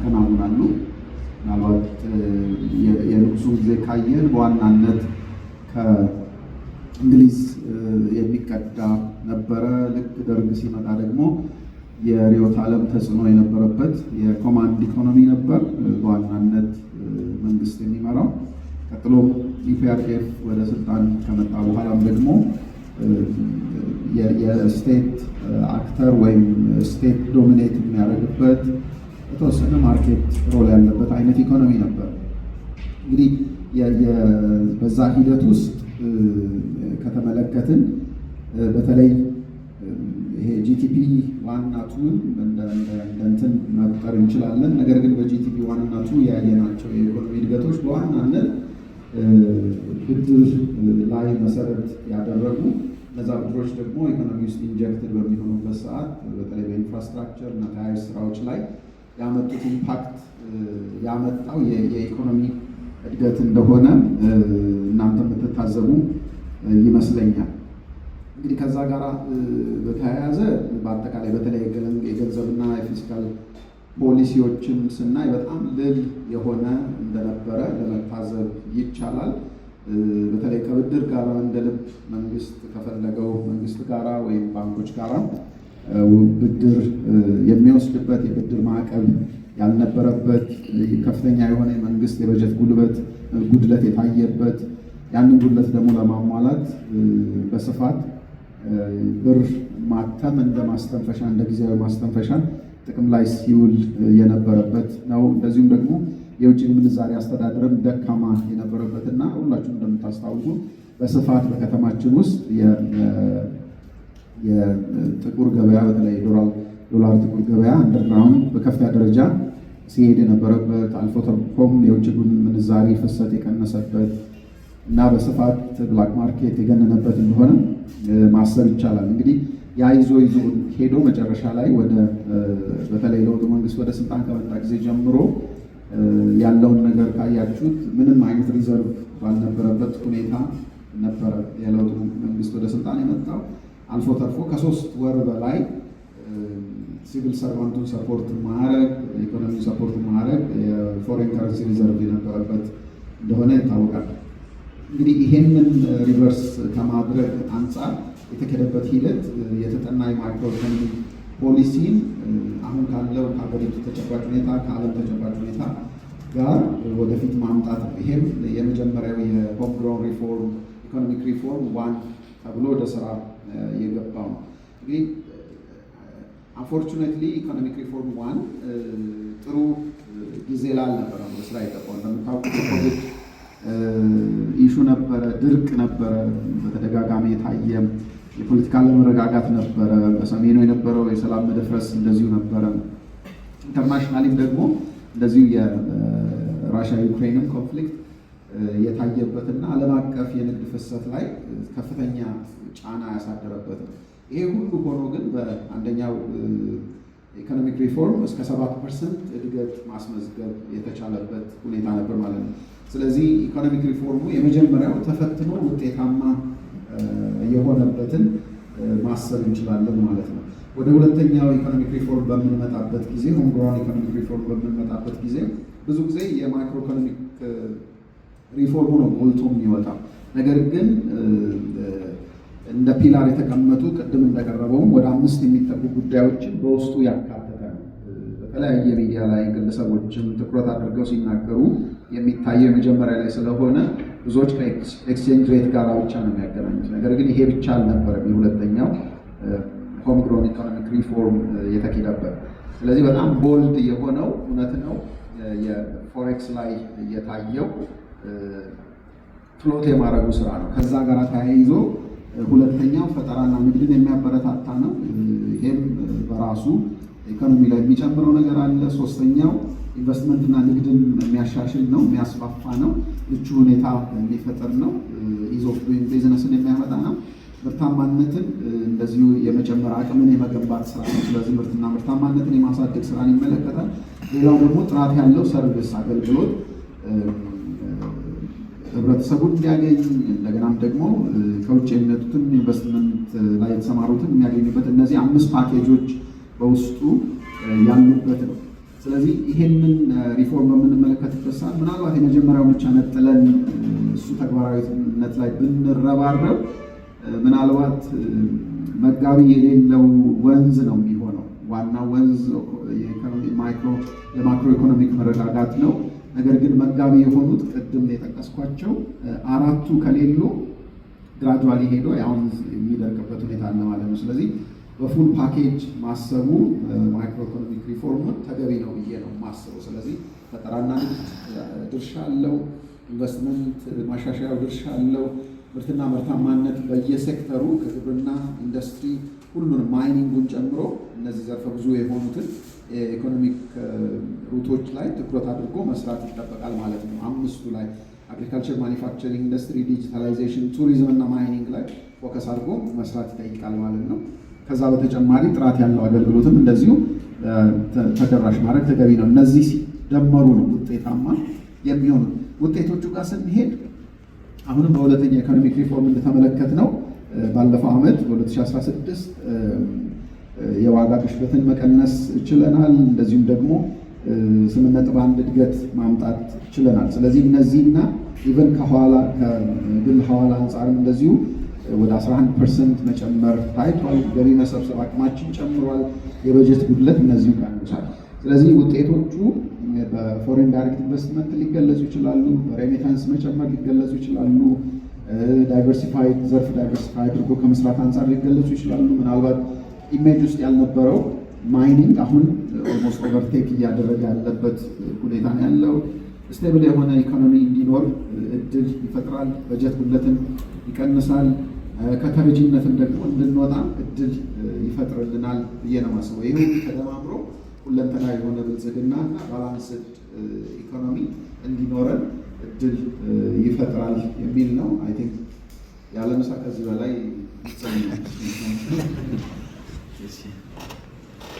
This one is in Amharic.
ያከናውናሉ። ምናልባት የንጉሱ ጊዜ ካየን በዋናነት ከእንግሊዝ የሚቀዳ ነበረ። ልክ ደርግ ሲመጣ ደግሞ የርዕዮተ ዓለም ተጽዕኖ የነበረበት የኮማንድ ኢኮኖሚ ነበር በዋናነት መንግስት የሚመራው። ቀጥሎ ኢፒአርዲኤፍ ወደ ስልጣን ከመጣ በኋላም ደግሞ የስቴት አክተር ወይም ስቴት ዶሚኔት የሚያደርግበት የተወሰነ ማርኬት ሮል ያለበት አይነት ኢኮኖሚ ነበር። እንግዲህ በዛ ሂደት ውስጥ ከተመለከትን በተለይ ይሄ ጂቲፒ ዋንና ቱን እንትን መቁጠር እንችላለን። ነገር ግን በጂቲፒ ዋንና ቱ ያየናቸው የኢኮኖሚ እድገቶች በዋናነት ብድር ላይ መሰረት ያደረጉ፣ እነዛ ብድሮች ደግሞ ኢኮኖሚ ውስጥ ኢንጀክትድ በሚሆኑበት ሰዓት በተለይ በኢንፍራስትራክቸር እና ተያያዥ ስራዎች ላይ ያመጡት ኢምፓክት ያመጣው የኢኮኖሚ እድገት እንደሆነ እናንተ የምትታዘቡ ይመስለኛል። እንግዲህ ከዛ ጋር በተያያዘ በአጠቃላይ በተለይ የገንዘብና የፊስካል ፖሊሲዎችን ስናይ በጣም ልል የሆነ እንደነበረ ለመታዘብ ይቻላል። በተለይ ከብድር ጋር እንደ ልብ መንግስት ከፈለገው መንግስት ጋራ ወይም ባንኮች ጋራ ብድር የሚወስድበት የብድር ማዕቀብ ያልነበረበት፣ ከፍተኛ የሆነ የመንግስት የበጀት ጉድለት የታየበት፣ ያንን ጉድለት ደግሞ ለማሟላት በስፋት ብር ማተም እንደ ማስተንፈሻ እንደ ጊዜያዊ ማስተንፈሻ ጥቅም ላይ ሲውል የነበረበት ነው። እንደዚሁም ደግሞ የውጭ ምንዛሪ አስተዳደርም ደካማ የነበረበትና ሁላችሁም እንደምታስታውሱ በስፋት በከተማችን ውስጥ የጥቁር ገበያ በተለይ ዶላር ጥቁር ገበያ አንደርግራውንድ በከፍተኛ ደረጃ ሲሄድ የነበረበት፣ አልፎ ተርፎም የውጭ ምንዛሪ ፍሰት የቀነሰበት እና በስፋት ብላክ ማርኬት የገነነበት እንደሆነ ማሰብ ይቻላል። እንግዲህ ያ ይዞ ሄዶ መጨረሻ ላይ በተለይ ለውጡ መንግስት ወደ ስልጣን ከመጣ ጊዜ ጀምሮ ያለውን ነገር ካያችሁት ምንም አይነት ሪዘርቭ ባልነበረበት ሁኔታ ነበረ የለውጡ መንግስት ወደ ስልጣን የመጣው። አልፎ ተርፎ ከ3 ወር በላይ ሲቪል ሰርቫንቱን ሰፖርት ማድረግ፣ ኢኮኖሚ ሰፖርት ማድረግ የፎሬን ከረንሲ ሪዘርቭ የነበረበት እንደሆነ ይታወቃል። እንግዲህ ይሄንን ሪቨርስ ከማድረግ አንጻር የተከደበት ሂደት የተጠና የማክሮ ኢኮኖሚ ፖሊሲን አሁን ካለው ከሀገሪቱ ተጨባጭ ሁኔታ ከዓለም ተጨባጭ ሁኔታ ጋር ወደፊት ማምጣት ነው። ይሄም የመጀመሪያው የሆም ግሮውን ሪፎርም ኢኮኖሚክ ሪፎርም ዋን ተብሎ ወደ ስራ የገባው ነው። እንግዲህ አንፎርቹኔትሊ ኢኮኖሚክ ሪፎርም ዋን ጥሩ ጊዜ ላልነበረ ነው ስራ የገባው። እንደምታውቁት ኮቪድ ኢሹ ነበረ፣ ድርቅ ነበረ፣ በተደጋጋሚ የታየ የፖለቲካ አለመረጋጋት ነበረ፣ በሰሜኑ የነበረው የሰላም መደፍረስ እንደዚሁ ነበረ። ኢንተርናሽናሊም ደግሞ እንደዚሁ የራሽያ ዩክሬንም ኮንፍሊክት የታየበትና ዓለም አቀፍ የንግድ ፍሰት ላይ ከፍተኛ ጫና ያሳደረበት ነው። ይሄ ሁሉ ሆኖ ግን በአንደኛው ኢኮኖሚክ ሪፎርም እስከ 7% እድገት ማስመዝገብ የተቻለበት ሁኔታ ነበር ማለት ነው። ስለዚህ ኢኮኖሚክ ሪፎርሙ የመጀመሪያው ተፈትኖ ውጤታማ የሆነበትን ማሰብ እንችላለን ማለት ነው። ወደ ሁለተኛው ኢኮኖሚክ ሪፎርም በምንመጣበት ጊዜ ሆም ግሮውን ኢኮኖሚክ ሪፎርም በምንመጣበት ጊዜ ብዙ ጊዜ የማክሮ ኢኮኖሚክ ሪፎርሙ ነው ጎልቶ የሚወጣው። ነገር ግን እንደ ፒላር የተቀመጡ ቅድም እንደቀረበውም ወደ 5 የሚጠጉ ጉዳዮችን በውስጡ ያካተተ ነው። በተለያየ ሚዲያ ላይ ግለሰቦችም ትኩረት አድርገው ሲናገሩ የሚታየው የመጀመሪያ ላይ ስለሆነ ብዙዎች ከኤክስቼንጅ ሬት ጋር ብቻ ነው የሚያገናኙት። ነገር ግን ይሄ ብቻ አልነበረም የሁለተኛው ሆም ግሮውን ኢኮኖሚክ ሪፎርም የተካሄደበት። ስለዚህ በጣም ቦልድ የሆነው እውነት ነው የፎሬክስ ላይ የታየው ፍሎት የማድረጉ ስራ ነው። ከዛ ጋር ተያይዞ ሁለተኛው ፈጠራና ንግድን የሚያበረታታ ነው። ይሄም በራሱ ኢኮኖሚ ላይ የሚጨምረው ነገር አለ። ሶስተኛው ኢንቨስትመንትና ንግድን የሚያሻሽል ነው፣ የሚያስፋፋ ነው፣ ምቹ ሁኔታ የሚፈጥር ነው፣ ኢዝ ኦፍ ዱይንግ ቢዝነስን የሚያመጣ ነው። ምርታማነትን እንደዚሁ የመጨመር አቅምን የመገንባት ስራ ነው። ስለዚህ ምርትና ምርታማነትን የማሳደግ ስራን ይመለከታል። ሌላው ደግሞ ጥራት ያለው ሰርቪስ አገልግሎት ህብረተሰቡ እንዲያገኝ እንደገናም ደግሞ ከውጭ የሚመጡትን ኢንቨስትመንት ላይ የተሰማሩትን የሚያገኙበት እነዚህ 5 ፓኬጆች በውስጡ ያሉበት ነው። ስለዚህ ይሄንን ሪፎርም በምንመለከትበት ሰዓት ምናልባት የመጀመሪያው ብቻ ነጥለን እሱ ተግባራዊነት ላይ ብንረባረብ ምናልባት መጋቢ የሌለው ወንዝ ነው የሚሆነው። ዋና ወንዝ የማክሮ ኢኮኖሚክ መረጋጋት ነው። ነገር ግን መጋቢ የሆኑት ቅድም የጠቀስኳቸው አራቱ ከሌሉ ግራጁዋሊ ሄዶ አሁን የሚደርቅበት ሁኔታ አለ ማለት ነው። ስለዚህ በፉል ፓኬጅ ማሰቡ ማይክሮ ኢኮኖሚክ ሪፎርሙን ተገቢ ነው ብዬ ነው ማስበው። ስለዚህ ፈጠራና ድርሻ አለው፣ ኢንቨስትመንት ማሻሻያው ድርሻ አለው፣ ምርትና ምርታማነት በየሴክተሩ ከግብርና ኢንዱስትሪ ሁሉንም ማይኒንጉን ጨምሮ እነዚህ ዘርፈ ብዙ የሆኑትን የኢኮኖሚክ ሩቶች ላይ ትኩረት አድርጎ መስራት ይጠበቃል ማለት ነው። አምስቱ ላይ አግሪካልቸር፣ ማኒፋክቸሪንግ፣ ኢንዱስትሪ፣ ዲጂታላይዜሽን፣ ቱሪዝም እና ማይኒንግ ላይ ፎከስ አድርጎ መስራት ይጠይቃል ማለት ነው። ከዛ በተጨማሪ ጥራት ያለው አገልግሎትም እንደዚሁ ተደራሽ ማድረግ ተገቢ ነው። እነዚህ ሲደመሩ ነው ውጤታማ የሚሆኑ። ውጤቶቹ ጋር ስንሄድ አሁንም በሁለተኛ ኢኮኖሚክ ሪፎርም እንደተመለከት ነው ባለፈው ዓመት በ2016 የዋጋ ግሽበትን መቀነስ ችለናል። እንደዚሁም ደግሞ 8.1 እድገት ማምጣት ችለናል። ስለዚህ እነዚህና ኢቨን ከግል ሐዋላ አንጻርም እንደዚሁ ወደ 11% መጨመር ታይቷል። ገቢ መሰብሰብ አቅማችን ጨምሯል። የበጀት ጉድለት እነዚሁ ቀንሷል። ስለዚህ ውጤቶቹ በፎሬን ዳይሬክት ኢንቨስትመንት ሊገለጹ ይችላሉ፣ በሬሚታንስ መጨመር ሊገለጹ ይችላሉ፣ ዳይቨርሲፋይድ ዘርፍ ዳይቨርሲፋይ አድርጎ ከመስራት አንጻር ሊገለጹ ይችላሉ። ምናልባት ኢሜጅ ውስጥ ያልነበረው ማይኒንግ አሁን ኦልሞስት ኦቨርቴክ እያደረገ ያለበት ሁኔታ ነው ያለው። ስቴብል የሆነ ኢኮኖሚ እንዲኖር እድል ይፈጥራል፣ በጀት ጉድለትን ይቀንሳል፣ ከተረጂነትም ደግሞ እንድንወጣ እድል ይፈጥርልናል ብዬ ነው የማስበው። ይህ ተደማምሮ ሁለንተና የሆነ ብልጽግና እና ባላንስድ ኢኮኖሚ እንዲኖረን እድል ይፈጥራል የሚል ነው። አይ ቲንክ ያለምሳ ከዚህ በላይ